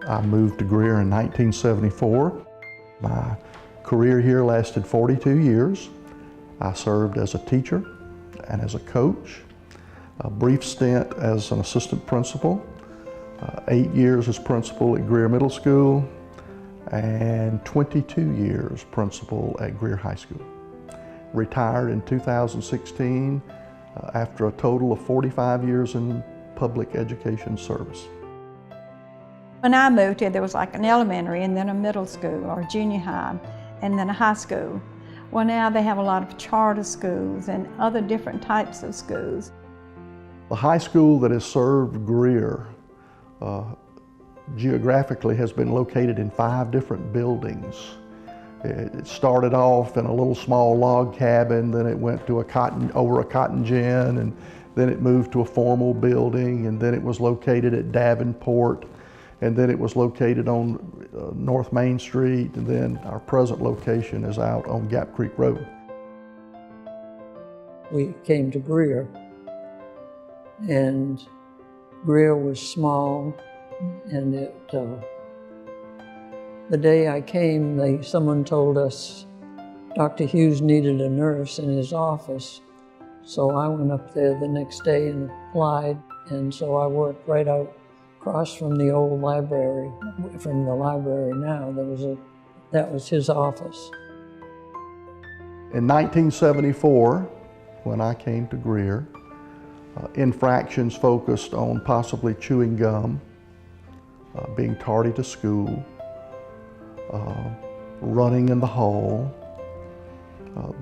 I moved to Greer in 1974. My career here lasted 42 years. I served as a teacher and as a coach, a brief stint as an assistant principal, 8 years as principal at Greer Middle School, and 22 years principal at Greer High School. Retired in 2016 after a total of 45 years in public education service. When I moved here, there was like an elementary and then a middle school or a junior high and then a high school. Well, now they have a lot of charter schools and other different types of schools. The high school that has served Greer geographically has been located in 5 different buildings. It started off in a little small log cabin, then it went to over a cotton gin, and then it moved to a formal building, and then it was located at Davenport, and then it was located on North Main Street, and then our present location is out on Gap Creek Road. We came to Greer, and Greer was small, and the day I came, someone told us Dr. Hughes needed a nurse in his office. So I went up there the next day and applied, and so I worked right out across from the old library, from the library now. That was his office. In 1974, when I came to Greer, infractions focused on possibly chewing gum, being tardy to school, running in the hall,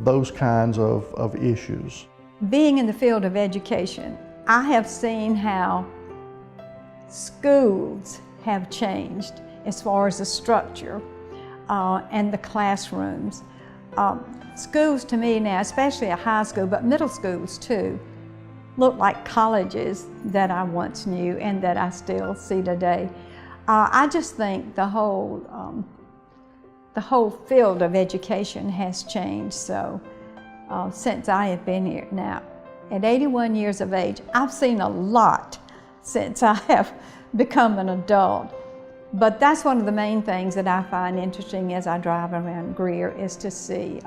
those kinds of issues. Being in the field of education, I have seen how schools have changed as far as the structure and the classrooms. Schools to me now, especially a high school, but middle schools too, look like colleges that I once knew and that I still see today. I just think the whole field of education has changed so since I have been here. Now, at 81 years of age, I've seen a lot since I have become an adult. But that's one of the main things that I find interesting as I drive around Greer is to see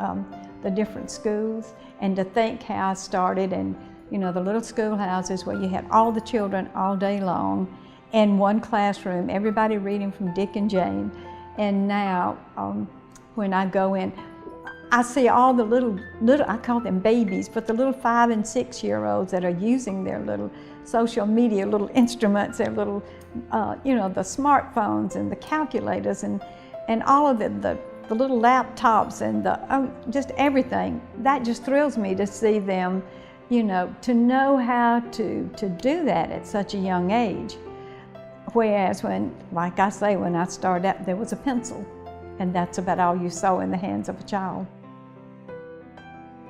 the different schools and to think how I started in, you know, the little schoolhouses where you had all the children all day long in one classroom, everybody reading from Dick and Jane. And now, when I go in, I see all the little, I call them babies, but the little 5- and 6-year-olds that are using their little social media, little instruments, their little, you know, the smartphones and the calculators and all of the little laptops and just everything. That just thrills me to see them, you know, to know how to do that at such a young age. Whereas when, like I say, when I started out, there was a pencil, and that's about all you saw in the hands of a child.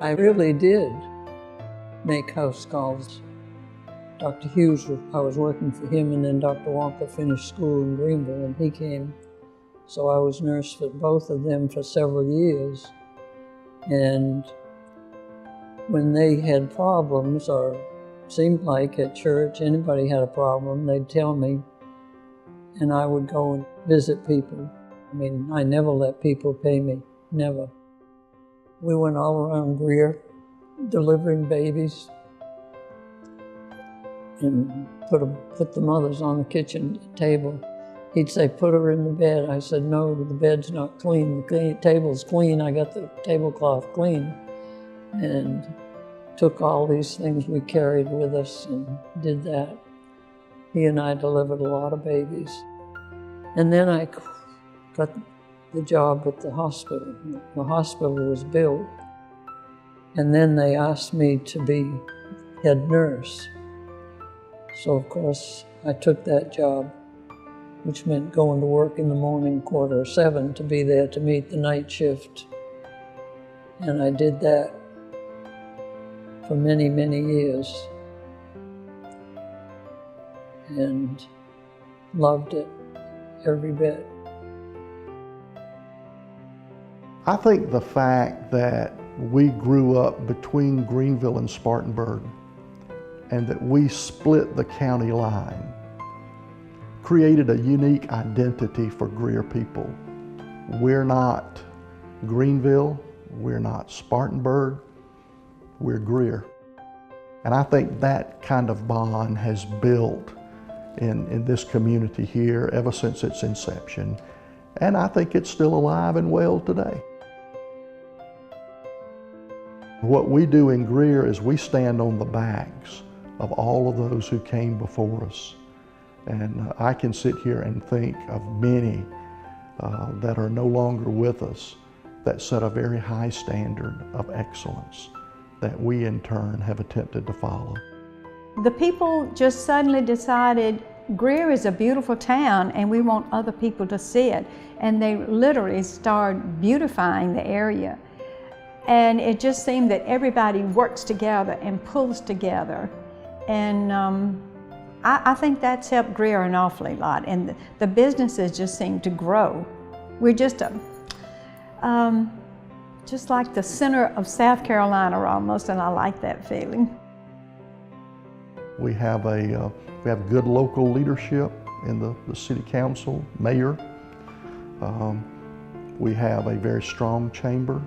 I really did make house calls. Dr. Hughes, I was working for him, and then Dr. Walker finished school in Greenville, and he came. So I was nurse for both of them for several years. And when they had problems, or seemed like at church, anybody had a problem, they'd tell me, and I would go and visit people. I mean, I never let people pay me, never. We went all around Greer, delivering babies, and put the mothers on the kitchen table. He'd say, put her in the bed. I said, no, the bed's not clean. The table's clean. I got the tablecloth clean. And took all these things we carried with us and did that. He and I delivered a lot of babies. And then I got the job at the hospital. The hospital was built. And then they asked me to be head nurse. So of course, I took that job, which meant going to work in the morning, 7:15, to be there to meet the night shift. And I did that for many, many years. And loved it every bit. I think the fact that we grew up between Greenville and Spartanburg and that we split the county line created a unique identity for Greer people. We're not Greenville, we're not Spartanburg, we're Greer. And I think that kind of bond has built in this community here ever since its inception. And I think it's still alive and well today. What we do in Greer is we stand on the backs of all of those who came before us. And I can sit here and think of many that are no longer with us that set a very high standard of excellence that we in turn have attempted to follow. The people just suddenly decided Greer is a beautiful town and we want other people to see it. And they literally started beautifying the area. And it just seemed that everybody works together and pulls together. And I think that's helped Greer an awfully lot. And the businesses just seem to grow. We're just like the center of South Carolina almost, and I like that feeling. We have good local leadership in the city council, mayor. We have a very strong chamber.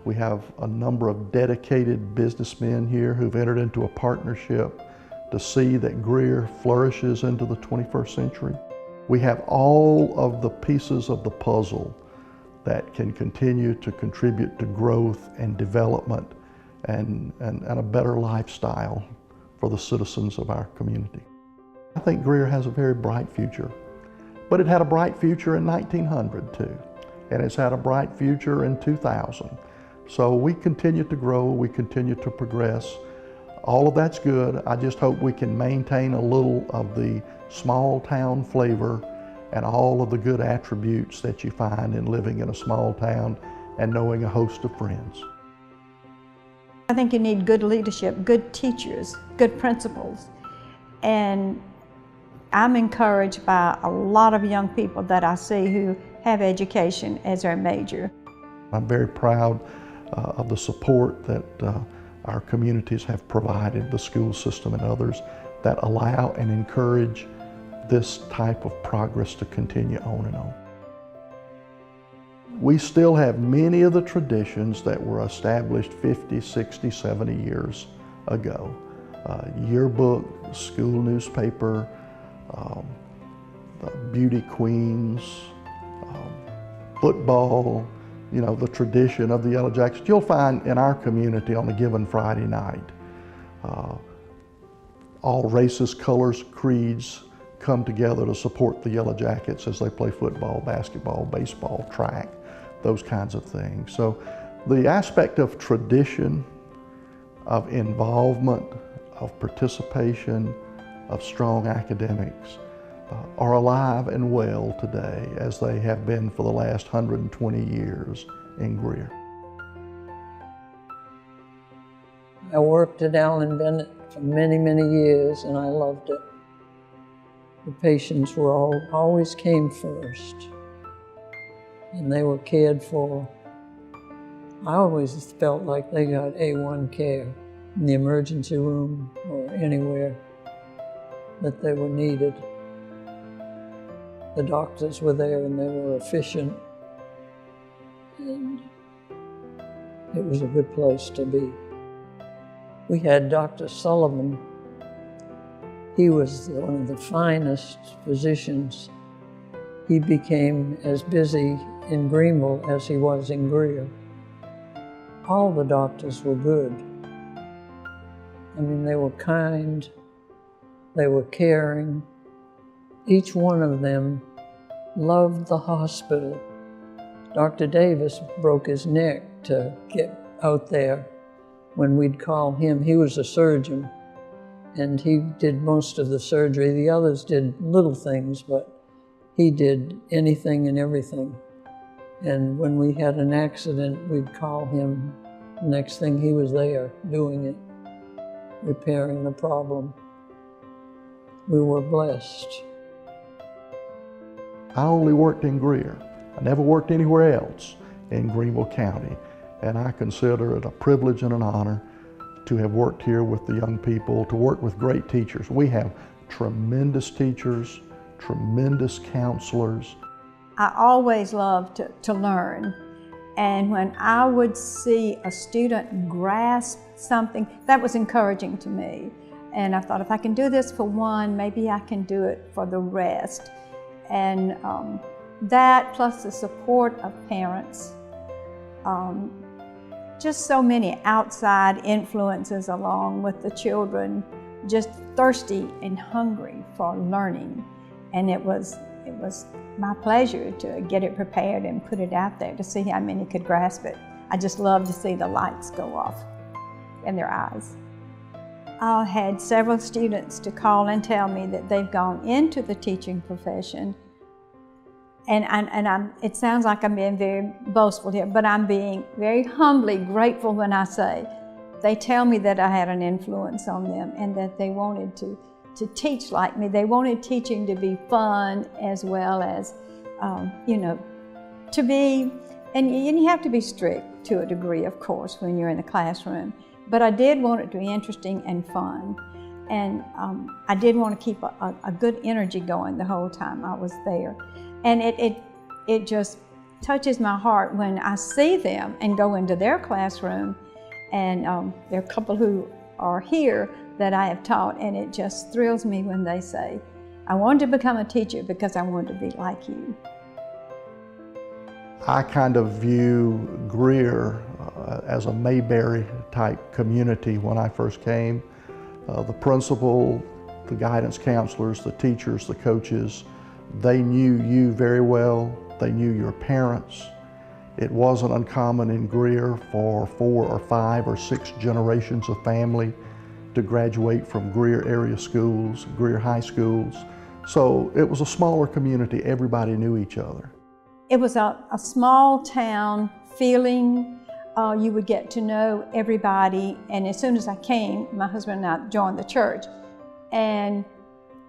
We have a number of dedicated businessmen here who've entered into a partnership to see that Greer flourishes into the 21st century. We have all of the pieces of the puzzle that can continue to contribute to growth and development and a better lifestyle for the citizens of our community. I think Greer has a very bright future, but it had a bright future in 1900 too, and it's had a bright future in 2000. So we continue to grow, we continue to progress. All of that's good. I just hope we can maintain a little of the small town flavor and all of the good attributes that you find in living in a small town and knowing a host of friends. I think you need good leadership, good teachers, good principals. And I'm encouraged by a lot of young people that I see who have education as their major. I'm very proud of the support that our communities have provided, the school system and others, that allow and encourage this type of progress to continue on and on. We still have many of the traditions that were established 50, 60, 70 years ago. Yearbook, school newspaper, the beauty queens, football, you know, the tradition of the Yellow Jackets. You'll find in our community on a given Friday night, all races, colors, creeds come together to support the Yellow Jackets as they play football, basketball, baseball, track, those kinds of things. So the aspect of tradition, of involvement, of participation, of strong academics are alive and well today as they have been for the last 120 years in Greer. I worked at Allen Bennett for many, many years and I loved it. The patients were always came first and they were cared for. I always felt like they got A1 care in the emergency room or anywhere that they were needed. The doctors were there and they were efficient, and it was a good place to be. We had Dr. Sullivan. He was one of the finest physicians. He became as busy in Greenville as he was in Greer. All the doctors were good. I mean, they were kind, they were caring. Each one of them loved the hospital. Dr. Davis broke his neck to get out there when we'd call him. He was a surgeon, and he did most of the surgery. The others did little things, but he did anything and everything. And when we had an accident, we'd call him. The next thing he was there doing it, repairing the problem. We were blessed. I only worked in Greer. I never worked anywhere else in Greenville County. And I consider it a privilege and an honor to have worked here with the young people, to work with great teachers. We have tremendous teachers, tremendous counselors. I always loved to learn. And when I would see a student grasp something, that was encouraging to me. And I thought, if I can do this for one, maybe I can do it for the rest. And that, plus the support of parents, just so many outside influences along with the children, just thirsty and hungry for learning. And it was my pleasure to get it prepared and put it out there to see how many could grasp it. I just love to see the lights go off in their eyes. I had several students to call and tell me that they've gone into the teaching profession. And it sounds like I'm being very boastful here, but I'm being very humbly grateful when I say they tell me that I had an influence on them and that they wanted to teach like me. They wanted teaching to be fun as well as, to be, and you have to be strict to a degree, of course, when you're in the classroom. But I did want it to be interesting and fun. And I did want to keep a good energy going the whole time I was there. And it just touches my heart when I see them and go into their classroom. And there are a couple who are here that I have taught, and it just thrills me when they say, I wanted to become a teacher because I wanted to be like you. I kind of view Greer as a Mayberry type community when I first came. The principal, the guidance counselors, the teachers, the coaches, they knew you very well. They knew your parents. It wasn't uncommon in Greer for 4 or 5 or 6 generations of family to graduate from Greer area schools, Greer high schools. So it was a smaller community. Everybody knew each other. It was a small town feeling. You would get to know everybody. And as soon as I came, my husband and I joined the church. And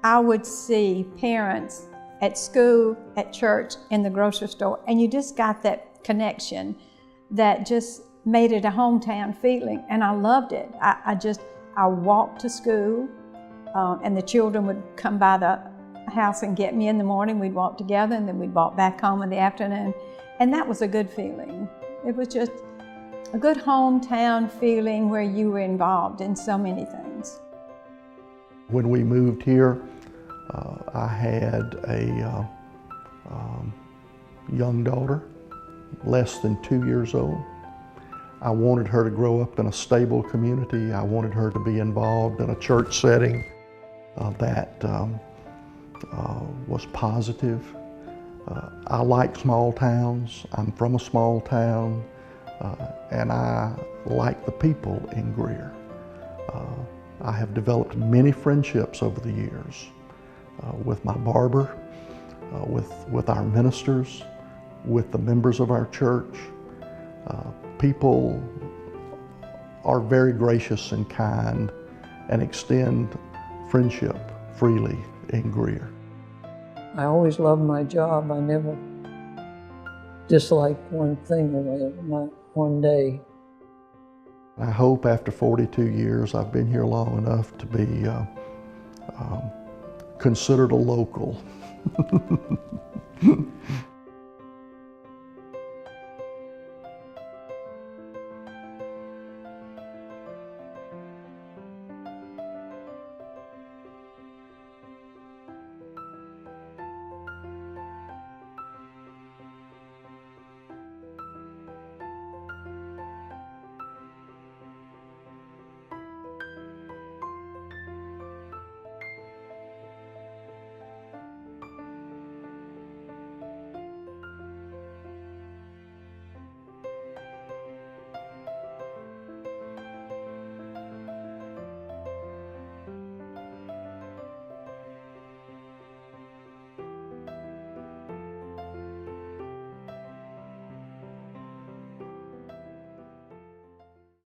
I would see parents at school, at church, in the grocery store. And you just got that connection that just made it a hometown feeling. And I loved it. I walked to school, and the children would come by the house and get me in the morning. We'd walk together, and then we'd walk back home in the afternoon. And that was a good feeling. It was just a good hometown feeling where you were involved in so many things. When we moved here, I had a young daughter, less than 2 years old. I wanted her to grow up in a stable community. I wanted her to be involved in a church setting that was positive. I like small towns. I'm from a small town, and I like the people in Greer. I have developed many friendships over the years with my barber, with our ministers, with the members of our church. People are very gracious and kind and extend friendship freely in Greer. I always loved my job. I never disliked one thing of it, not one day. I hope after 42 years, I've been here long enough to be considered a local.